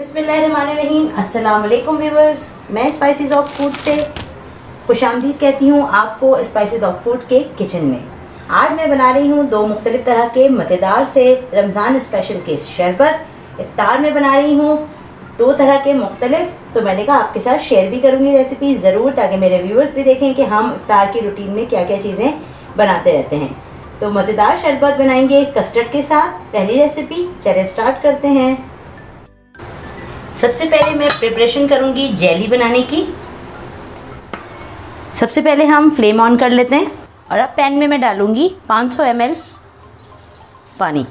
बिस्मिल्लाहिर्रहमानिर्रहीम। अस्सलाम वालेकुम व्यूअर्स, मैं स्पाइसेस ऑफ फूड से खुशामदीद कहती हूँ आपको स्पाइसेस ऑफ फूड के किचन में। आज मैं बना रही हूँ दो मुख्तलिफ तरह के मज़ेदार से रमज़ान स्पेशल के शरबत। इफ्तार में बना रही हूँ दो तरह के मुख्तलिफ, तो मैंने कहा आपके साथ शेयर भी करूँगी रेसिपी ज़रूर, ताकि मेरे व्यूअर्स भी देखें कि हम इफ्तार की रूटीन में क्या क्या चीज़ें बनाते रहते हैं। तो मज़ेदार शरबत बनाएंगे कस्टर्ड के साथ। पहली रेसिपी, चलिए स्टार्ट करते हैं। सबसे पहले मैं प्रिपरेशन करूंगी जेली बनाने की। सबसे पहले हम फ्लेम ऑन कर लेते हैं और अब पैन में मैं डालूंगी 500 ml पानी,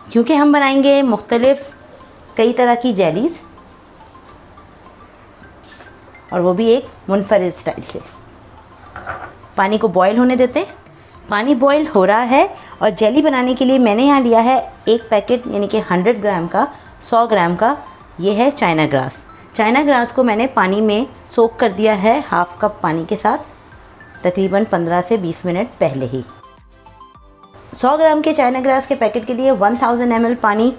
क्योंकि हम बनाएंगे मुख्तलिफ कई तरह की जेलीज़, और वो भी एक मुनफरिद स्टाइल से। पानी को बॉईल होने देते हैं। पानी बॉईल हो रहा है और जेली बनाने के लिए मैंने यहाँ लिया है एक पैकेट, यानी कि 100 ग्राम का, 100 ग्राम का ये है चाइना ग्रास। चाइना ग्रास को मैंने पानी में सोक कर दिया है हाफ़ कप पानी के साथ, तकरीबन 15 से 20 मिनट पहले ही। 100 ग्राम के चाइना ग्रास के पैकेट के लिए 1000 ml पानी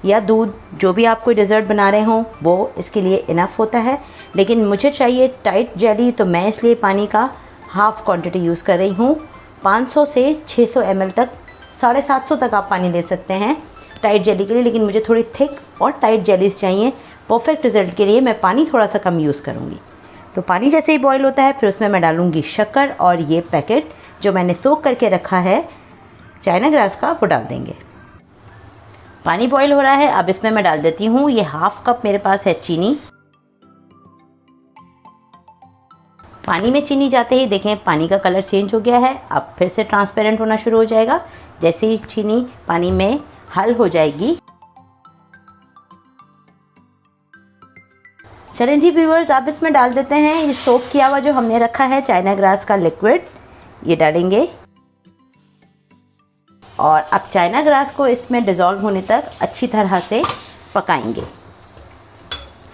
या दूध, जो भी आप कोई डेज़र्ट बना रहे हों वो इसके लिए इनफ होता है। लेकिन मुझे चाहिए टाइट जेली, तो मैं इसलिए पानी का हाफ़ क्वांटिटी यूज़ कर रही हूँ। 500 से 600 ml तक, 750 तक आप पानी ले सकते हैं टाइट जेली के लिए, लेकिन मुझे थोड़ी थिक और टाइट जेलीज़ चाहिए। परफेक्ट रिज़ल्ट के लिए मैं पानी थोड़ा सा कम यूज़ करूँगी। तो पानी जैसे ही बॉईल होता है, फिर उसमें मैं डालूँगी शक्कर, और ये पैकेट जो मैंने सोक करके रखा है चाइना ग्रास का, वो डाल देंगे। पानी बॉईल हो रहा है, अब इसमें मैं डाल देती हूँ ये हाफ़ कप मेरे पास है चीनी। पानी में चीनी जाते ही देखें पानी का कलर चेंज हो गया है, अब फिर से ट्रांसपेरेंट होना शुरू हो जाएगा जैसे ही चीनी पानी में हल हो जाएगी। चलें जी व्यूअर्स, अब इसमें डाल देते हैं ये सोक किया हुआ जो हमने रखा है चाइना ग्रास का लिक्विड, ये डालेंगे। और अब चाइना ग्रास को इसमें डिज़ोल्व होने तक अच्छी तरह से पकाएंगे।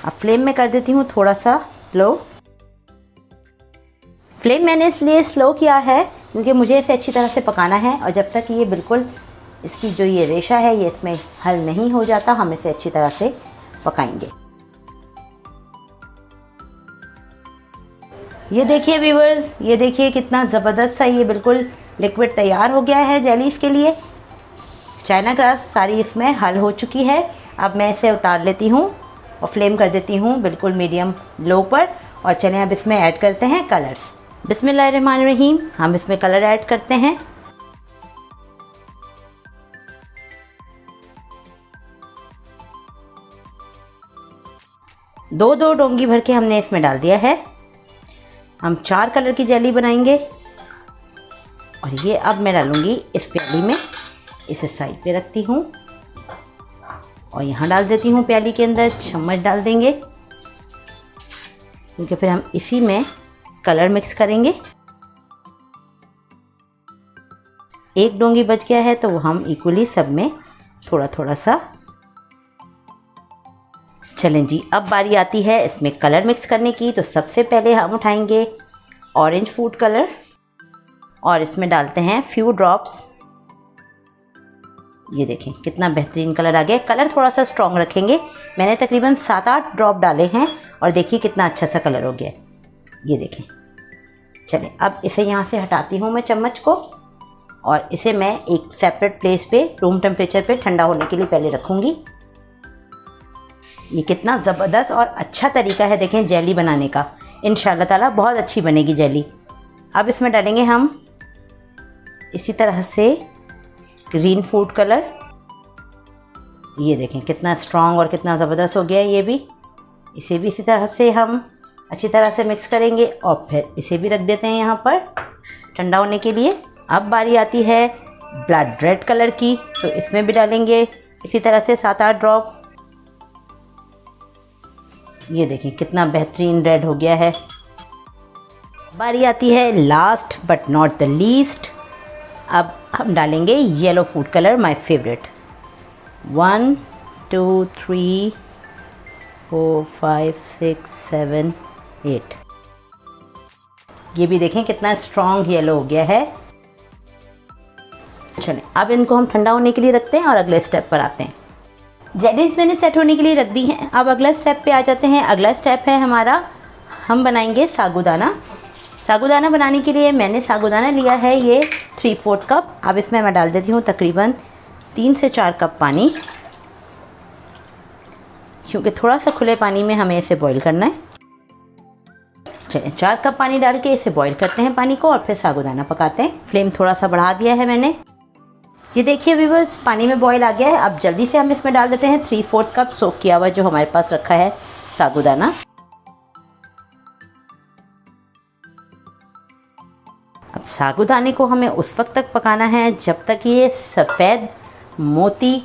अब फ्लेम में कर देती हूँ थोड़ा सा लो। फ्लेम मैंने इसलिए स्लो किया है क्योंकि मुझे इसे अच्छी तरह से पकाना है, और जब तक ये बिल्कुल इसकी जो ये रेशा है ये इसमें हल नहीं हो जाता, हम इसे अच्छी तरह से पकाएंगे। ये देखिए व्यूअर्स, ये देखिए कितना ज़बरदस्त सा ये बिल्कुल लिक्विड तैयार हो गया है जेलीज़ के लिए। चाइना ग्रास सारी इसमें हल हो चुकी है। अब मैं इसे उतार लेती हूँ और फ्लेम कर देती हूँ बिल्कुल मीडियम लो पर। और चलें अब इसमें ऐड करते हैं कलर्स। बिस्मिल्लाहिर्रहमानिर्रहीम, हम इसमें कलर ऐड करते हैं। दो डोंगी भर के हमने इसमें डाल दिया है। हम 4 कलर की जेली बनाएंगे, और ये अब मैं डालूंगी इस प्याली में। इसे साइड पे रखती हूँ और यहाँ डाल देती हूँ प्याली के अंदर। चम्मच डाल देंगे क्योंकि फिर हम इसी में कलर मिक्स करेंगे। एक डोंगी बच गया है, तो वो हम इक्वली सब में थोड़ा थोड़ा सा। चलें जी, अब बारी आती है इसमें कलर मिक्स करने की। तो सबसे पहले हम उठाएंगे ऑरेंज फूड कलर और इसमें डालते हैं फ्यू ड्रॉप्स। ये देखें कितना बेहतरीन कलर आ गया। कलर थोड़ा सा स्ट्रॉन्ग रखेंगे, मैंने तकरीबन 7-8 ड्रॉप डाले हैं, और देखिए कितना अच्छा सा कलर हो गया। ये देखें। चलें अब इसे यहाँ से हटाती हूँ मैं चम्मच को, और इसे मैं एक सेपरेट प्लेस पे रूम टेम्परेचर पे ठंडा होने के लिए पहले रखूँगी। ये कितना ज़बरदस्त और अच्छा तरीका है देखें जेली बनाने का। इंशाल्लाह ताला बहुत अच्छी बनेगी जेली। अब इसमें डालेंगे हम इसी तरह से ग्रीन फूड कलर। ये देखें कितना स्ट्रॉन्ग और कितना ज़बरदस्त हो गया है ये भी। इसे भी इसी तरह से हम अच्छी तरह से मिक्स करेंगे, और फिर इसे भी रख देते हैं यहाँ पर ठंडा होने के लिए। अब बारी आती है ब्लड रेड कलर की, तो इसमें भी डालेंगे इसी तरह से 7-8 ड्रॉप। ये देखें कितना बेहतरीन रेड हो गया है। बारी आती है last but not the least, अब हम डालेंगे yellow food colour, my favourite. 1 2 3 4 5 6 7 8। ये भी देखें कितना स्ट्रॉन्ग येलो हो गया है। चलें अब इनको हम ठंडा होने के लिए रखते हैं और अगले स्टेप पर आते हैं। जेलीज मैंने सेट होने के लिए रख दी हैं। अब अगला स्टेप पे आ जाते हैं। अगला स्टेप है हमारा, हम बनाएंगे साबूदाना। साबूदाना बनाने के लिए मैंने साबूदाना लिया है ये 3/4 कप। अब इसमें मैं डाल देती हूँ तकरीबन 3 से 4 कप पानी, क्योंकि थोड़ा सा खुले पानी में हमें इसे बॉईल करना है। चलिए 4 कप पानी डाल के इसे बॉईल करते हैं पानी को, और फिर साबूदाना पकाते हैं। फ्लेम थोड़ा सा बढ़ा दिया है मैंने। ये देखिए व्यूअर्स, पानी में बॉईल आ गया है। अब जल्दी से हम इसमें डाल देते हैं 3/4 कप सोक किया हुआ जो हमारे पास रखा है साबूदाना। अब साबूदाने को हमें उस वक्त तक पकाना है जब तक ये सफ़ेद मोती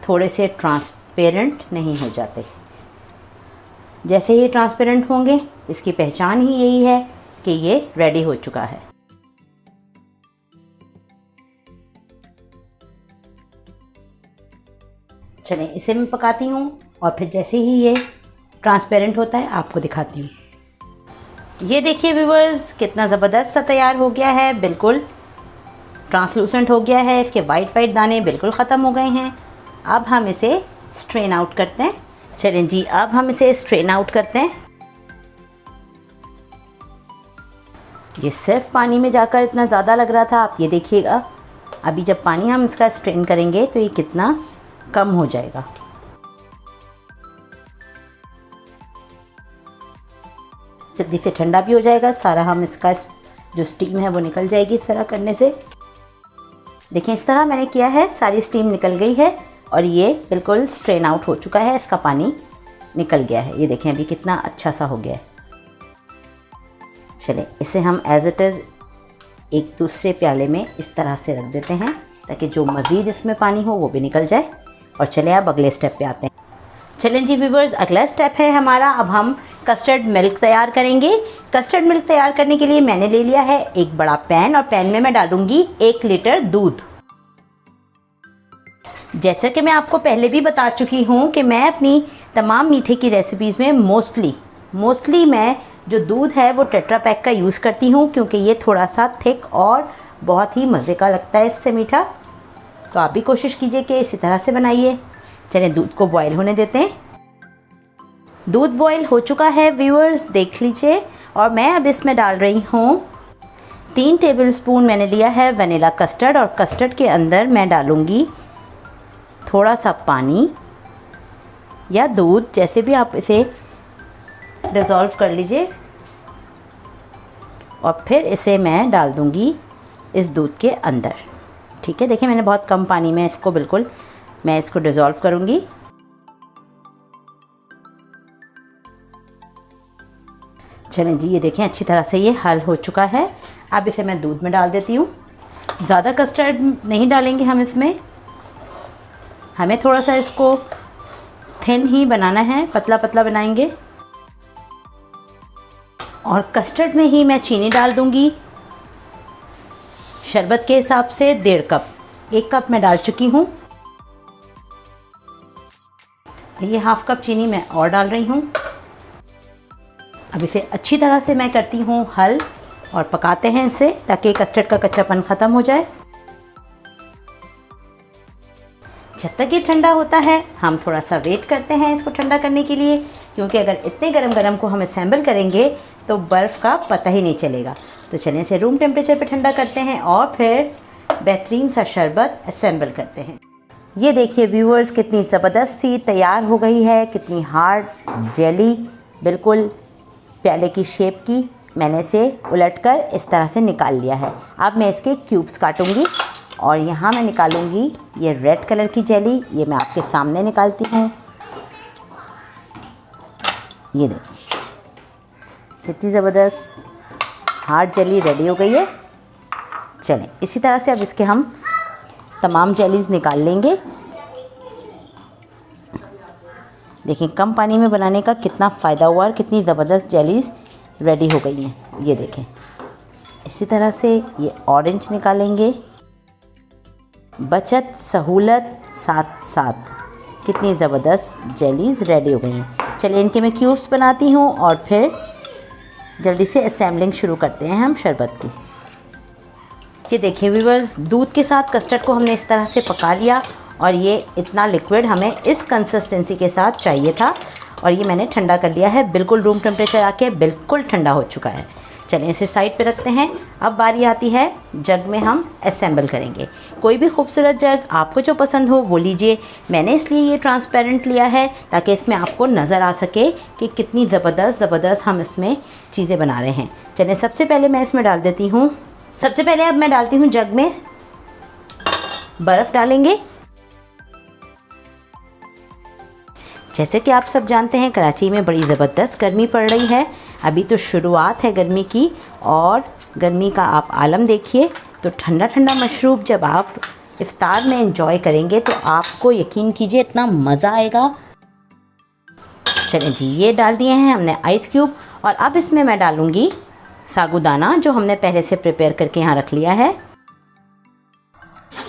थोड़े से ट्रांसपेरेंट नहीं हो जाते। जैसे ये ट्रांसपेरेंट होंगे, इसकी पहचान ही यही है कि ये रेडी हो चुका है। चलें इसे मैं पकाती हूँ, और फिर जैसे ही ये ट्रांसपेरेंट होता है आपको दिखाती हूँ। ये देखिए व्यूअर्स, कितना ज़बरदस्त सा तैयार हो गया है, बिल्कुल ट्रांसलूसेंट हो गया है। इसके वाइट वाइट दाने बिल्कुल ख़त्म हो गए हैं। अब हम इसे स्ट्रेन आउट करते हैं। चलें जी, अब हम इसे स्ट्रेन आउट करते हैं। ये सिर्फ पानी में जाकर इतना ज़्यादा लग रहा था, आप ये देखिएगा अभी जब पानी हम इसका स्ट्रेन करेंगे तो ये कितना कम हो जाएगा। जल्दी से ठंडा भी हो जाएगा सारा, हम इसका जो स्टीम है वो निकल जाएगी इस तरह करने से। देखिए इस तरह मैंने किया है, सारी स्टीम निकल गई है और ये बिल्कुल स्ट्रेन आउट हो चुका है, इसका पानी निकल गया है। ये देखें अभी कितना अच्छा सा हो गया है। चलें इसे हम एज इट इज़ एक दूसरे प्याले में इस तरह से रख देते हैं ताकि जो मज़ीद इसमें पानी हो वो भी निकल जाए। और चलें अब अगले स्टेप पे आते हैं। चलें जी व्यूअर्स, अगला स्टेप है हमारा, अब हम कस्टर्ड मिल्क तैयार करेंगे। कस्टर्ड मिल्क तैयार करने के लिए मैंने ले लिया है एक बड़ा पैन, और पैन में मैं डालूंगी 1 लीटर दूध। जैसा कि मैं आपको पहले भी बता चुकी हूँ कि मैं अपनी तमाम मीठे की रेसिपीज़ में मोस्टली मैं जो दूध है वो टेट्रा पैक का यूज़ करती हूँ, क्योंकि ये थोड़ा सा थिक और बहुत ही मज़े का लगता है इससे मीठा। तो आप भी कोशिश कीजिए कि इसी तरह से बनाइए। चलिए दूध को बॉयल होने देते हैं। दूध बॉयल हो चुका है व्यूअर्स, देख लीजिए। और मैं अब इसमें डाल रही हूँ 3 टेबलस्पून मैंने लिया है वनीला कस्टर्ड, और कस्टर्ड के अंदर मैं डालूँगी थोड़ा सा पानी या दूध, जैसे भी आप इसे डिज़ोल्व कर लीजिए। और फिर इसे मैं डाल दूँगी इस दूध के अंदर। ठीक है, देखिए मैंने बहुत कम पानी में इसको बिल्कुल मैं इसको डिज़ोल्व करूँगी। चलें जी, ये देखें अच्छी तरह से ये हल हो चुका है। अब इसे मैं दूध में डाल देती हूँ। ज़्यादा कस्टर्ड नहीं डालेंगे हम इसमें, हमें थोड़ा सा इसको थिन ही बनाना है, पतला पतला बनाएंगे। और कस्टर्ड में ही मैं चीनी डाल दूँगी शरबत के हिसाब से 1.5 कप। 1 कप मैं डाल चुकी हूँ। ये 1/2 कप चीनी मैं और डाल रही हूँ। अब इसे अच्छी तरह से मैं करती हूँ हल, और पकाते हैं इसे ताकि कस्टर्ड का कच्चापन ख़त्म हो जाए। जब तक ये ठंडा होता है हम थोड़ा सा वेट करते हैं इसको ठंडा करने के लिए, क्योंकि अगर इतने गरम को हम असेंबल करेंगे तो बर्फ़ का पता ही नहीं चलेगा। तो चलिए इसे रूम टेम्परेचर पे ठंडा करते हैं और फिर बेहतरीन सा शरबत असेंबल करते हैं। ये देखिए व्यूअर्स, कितनी ज़बरदस्त सी तैयार हो गई है, कितनी हार्ड जेली, बिल्कुल प्याले की शेप की। मैंने इसे उलटकर इस तरह से निकाल लिया है। अब मैं इसके क्यूब्स काटूंगी, और यहाँ मैं निकालूंगी ये रेड कलर की जेली। ये मैं आपके सामने निकालती हूँ। ये देखिए कितनी ज़बरदस्त हार्ड जेली रेडी हो गई है। चलें इसी तरह से अब इसके हम तमाम जेलीज़ निकाल लेंगे। देखिए कम पानी में बनाने का कितना फ़ायदा हुआ और कितनी ज़बरदस्त जेलीज़ रेडी हो गई हैं। ये देखें इसी तरह से ये ऑरेंज निकालेंगे। बचत सहूलत साथ साथ कितनी ज़बरदस्त जेलीज़ रेडी हो गई हैं। चलिए इनके मैं क्यूब्स बनाती हूँ और फिर जल्दी से असेंबलिंग शुरू करते हैं हम शरबत की। ये देखिए व्यूअर्स, दूध के साथ कस्टर्ड को हमने इस तरह से पका लिया और ये इतना लिक्विड हमें इस कंसिस्टेंसी के साथ चाहिए था। और ये मैंने ठंडा कर लिया है, बिल्कुल रूम टेम्परेचर आके बिल्कुल ठंडा हो चुका है। चलें इसे साइड पे रखते हैं। अब बारी आती है जग में हम असेंबल करेंगे। कोई भी खूबसूरत जग आपको जो पसंद हो वो लीजिए। मैंने इसलिए ये ट्रांसपेरेंट लिया है ताकि इसमें आपको नज़र आ सके कि कितनी ज़बरदस्त हम इसमें चीज़ें बना रहे हैं। चलें सबसे पहले मैं इसमें डाल देती हूँ, सबसे पहले अब मैं डालती हूँ जग में बर्फ़ डालेंगे। जैसे कि आप सब जानते हैं कराची में बड़ी ज़बरदस्त गर्मी पड़ रही है। अभी तो शुरुआत है गर्मी की, और गर्मी का आप आलम देखिए। तो ठंडा ठंडा मशरूब जब आप इफ्तार में एंजॉय करेंगे तो आपको यकीन कीजिए इतना मज़ा आएगा। चलें जी, ये डाल दिए हैं हमने आइस क्यूब। और अब इसमें मैं डालूँगी सागुदाना जो हमने पहले से प्रिपेयर करके यहाँ रख लिया है।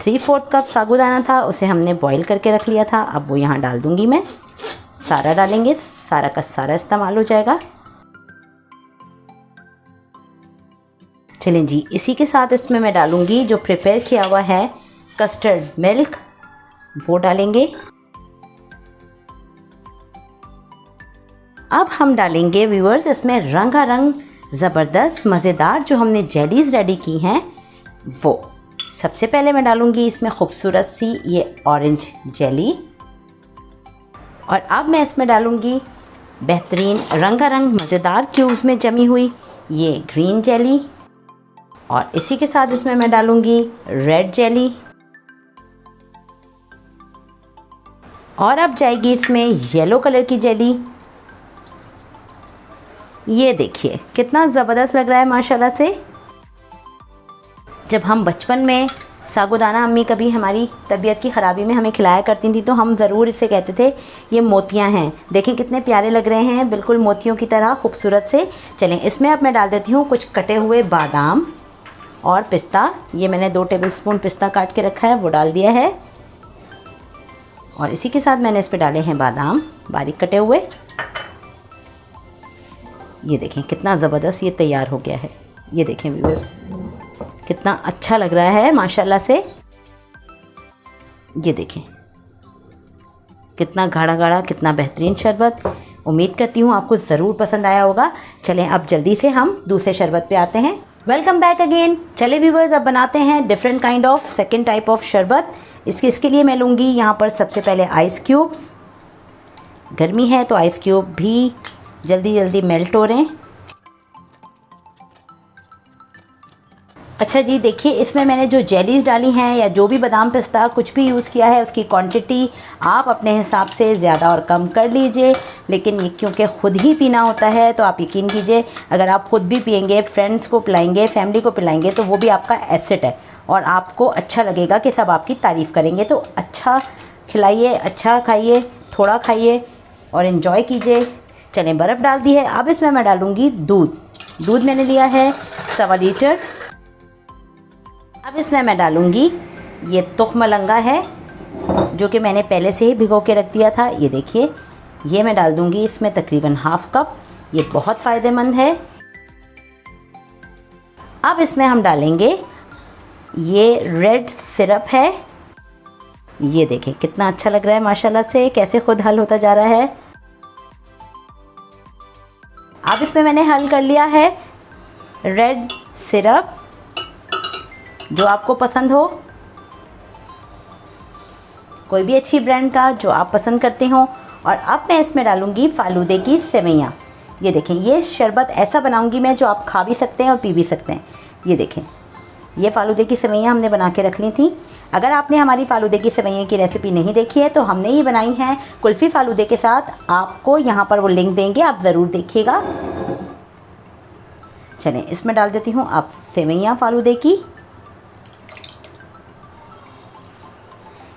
3/4 कप सागुदाना था, उसे हमने बॉईल करके रख लिया था। अब वो यहाँ डाल दूँगी मैं। सारा डालेंगे, सारा का सारा इस्तेमाल हो जाएगा। चलें जी, इसी के साथ इसमें मैं डालूँगी जो प्रिपेयर किया हुआ है कस्टर्ड मिल्क, वो डालेंगे। अब हम डालेंगे व्यूअर्स इसमें रंगारंग ज़बरदस्त मज़ेदार जो हमने जेलीज़ रेडी की हैं वो। सबसे पहले मैं डालूँगी इसमें खूबसूरत सी ये ऑरेंज जेली, और अब मैं इसमें डालूँगी बेहतरीन रंगारंग मज़ेदार क्यूब्स में जमी हुई ये ग्रीन जेली, और इसी के साथ इसमें मैं डालूँगी रेड जेली। और अब जाएगी इसमें येलो कलर की जेली। ये देखिए कितना ज़बरदस्त लग रहा है माशाल्लाह से। जब हम बचपन में सागुदाना अम्मी कभी हमारी तबीयत की ख़राबी में हमें खिलाया करती थी तो हम ज़रूर इसे कहते थे ये मोतियाँ हैं। देखें कितने प्यारे लग रहे हैं, बिल्कुल मोतियों की तरह खूबसूरत से। चलें इसमें अब मैं डाल देती हूँ कुछ कटे हुए बादाम और पिस्ता। ये मैंने 2 टेबलस्पून पिस्ता काट के रखा है, वो डाल दिया है। और इसी के साथ मैंने इस पर डाले हैं बादाम बारीक कटे हुए। ये देखें कितना ज़बरदस्त ये तैयार हो गया है। ये देखें व्यूअर्स कितना अच्छा लग रहा है माशाल्लाह से। ये देखें कितना गाढ़ा गाढ़ा, कितना बेहतरीन शरबत। उम्मीद करती हूँ आपको ज़रूर पसंद आया होगा। चलें अब जल्दी से हम दूसरे शरबत पे आते हैं। Welcome back again. चले व्यूअर्स अब बनाते हैं different kind of second type of शरबत। इसके लिए मैं लूँगी यहाँ पर सबसे पहले आइस क्यूब्स। गर्मी है तो आइस क्यूब भी जल्दी जल्दी मेल्ट हो रहे हैं। अच्छा जी, देखिए इसमें मैंने जो जेलीज़ डाली हैं या जो भी बादाम पिस्ता कुछ भी यूज़ किया है उसकी क्वांटिटी आप अपने हिसाब से ज़्यादा और कम कर लीजिए। लेकिन ये क्योंकि ख़ुद ही पीना होता है तो आप यकीन कीजिए अगर आप ख़ुद भी पिएंगे, फ्रेंड्स को पिलाएंगे, फैमिली को पिलाएंगे तो वो भी आपका एसेट है और आपको अच्छा लगेगा कि सब आपकी तारीफ़ करेंगे। तो अच्छा खिलाइए, अच्छा खाइए, थोड़ा खाइए और इन्जॉय कीजिए। चलें बर्फ़ डाल दी है। अब इसमें मैं डालूँगी दूध। दूध मैंने लिया है 1.25 लीटर। अब इसमें मैं डालूँगी ये तुख मलंगा है जो कि मैंने पहले से ही भिगो के रख दिया था। ये देखिए ये मैं डाल दूँगी इसमें तकरीबन 1/2 कप। ये बहुत फ़ायदेमंद है। अब इसमें हम डालेंगे ये रेड सिरप है। ये देखें कितना अच्छा लग रहा है माशाल्लाह से, कैसे खुद हल होता जा रहा है। अब इसमें मैंने हल कर लिया है रेड सिरप, जो आपको पसंद हो, कोई भी अच्छी ब्रांड का जो आप पसंद करते हो। और अब मैं इसमें डालूँगी फालूदे की सेवइयाँ। ये देखें ये शरबत ऐसा बनाऊँगी मैं जो आप खा भी सकते हैं और पी भी सकते हैं। ये देखें ये फालूदे की सेवइयाँ हमने बना के रख ली थी। अगर आपने हमारी फालूदे की सेवइयाँ की रेसिपी नहीं देखी है तो हमने ये बनाई हैं कुल्फ़ी फालूदे के साथ। आपको यहाँ पर वो लिंक देंगे, आप ज़रूर देखिएगा। चलें इसमें डाल देती हूँ आप सेवइयाँ फालूदे की।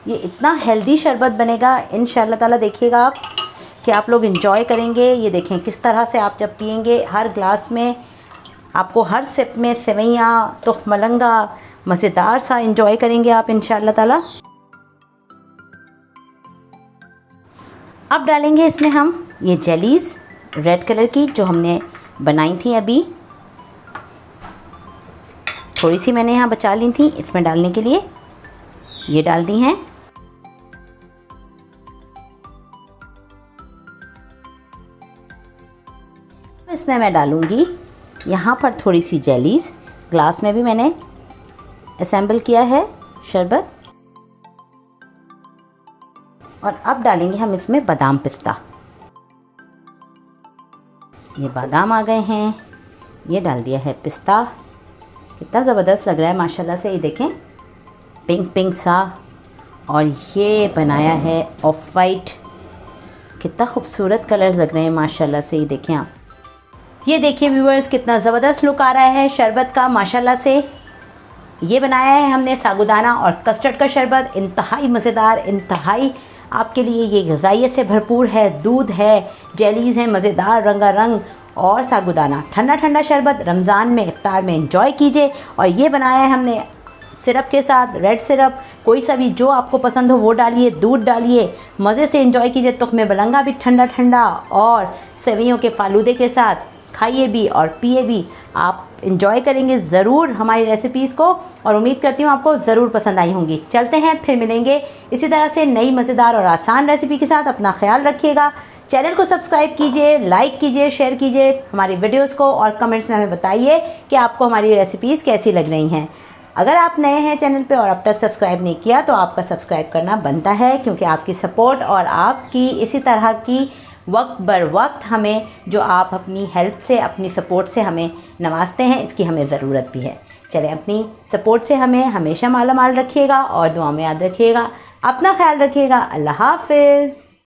ये इतना हेल्दी शरबत बनेगा इंशाअल्लाह ताला, देखिएगा आप कि आप लोग एंजॉय करेंगे। ये देखें किस तरह से आप जब पिएंगे हर ग्लास में आपको हर सिप में सेवइयाँ तो मलंगा मज़ेदार सा एंजॉय करेंगे आप इंशाअल्लाह ताला। अब डालेंगे इसमें हम ये जेलीज़ रेड कलर की जो हमने बनाई थी अभी, थोड़ी सी मैंने यहाँ बचा ली थी इसमें डालने के लिए। ये डाल दी हैं। इसमें मैं डालूँगी यहाँ पर थोड़ी सी जेलीज़, ग्लास में भी मैंने असेंबल किया है शरबत। और अब डालेंगे हम इसमें बादाम पिस्ता। ये बादाम आ गए हैं, ये डाल दिया है पिस्ता। कितना ज़बरदस्त लग रहा है माशाल्लाह से, ये देखें पिंक पिंक सा। और ये बनाया है ऑफ वाइट, कितना खूबसूरत कलर्स लग रहे हैं माशाल्लाह से, ये देखें आप। ये देखिए व्यूअर्स कितना ज़बरदस्त लुक आ रहा है शरबत का माशाल्लाह से। ये बनाया है हमने साबूदाना और कस्टर्ड का शरबत, इंतहाई मज़ेदार, इंतहाई आपके लिए ये ग़िज़ाइयत से भरपूर है। दूध है, जेलीज़ हैं मज़ेदार रंगारंग, और साबूदाना। ठंडा ठंडा शरबत रमज़ान में इफ्तार में एंजॉय कीजिए। और ये बनाया है हमने सिरप के साथ, रेड सिरप, कोई सा भी जो आपको पसंद हो वो डालिए, दूध डालिए, मज़े से एंजॉय कीजिए। तुख्मे बलंगा भी ठंडा ठंडा और सेवियों के फालूदे के साथ खाइए भी और पिए भी। आप एंजॉय करेंगे ज़रूर हमारी रेसिपीज़ को, और उम्मीद करती हूँ आपको ज़रूर पसंद आई होंगी। चलते हैं, फिर मिलेंगे इसी तरह से नई मज़ेदार और आसान रेसिपी के साथ। अपना ख्याल रखिएगा, चैनल को सब्सक्राइब कीजिए, लाइक कीजिए, शेयर कीजिए हमारी वीडियोज़ को, और कमेंट्स में हमें बताइए कि आपको हमारी रेसिपीज़ कैसी लग रही हैं। अगर आप नए हैं चैनल पे और अब तक सब्सक्राइब नहीं किया तो आपका सब्सक्राइब करना बनता है, क्योंकि आपकी सपोर्ट और आपकी इसी तरह की वक्त बर वक्त हमें जो आप अपनी हेल्प से, अपनी सपोर्ट से हमें नवाजते हैं, इसकी हमें ज़रूरत भी है। चलें, अपनी सपोर्ट से हमें हमेशा माला माल रखिएगा और दुआ में याद रखिएगा। अपना ख्याल रखिएगा। अल्लाह हाफ़िज़।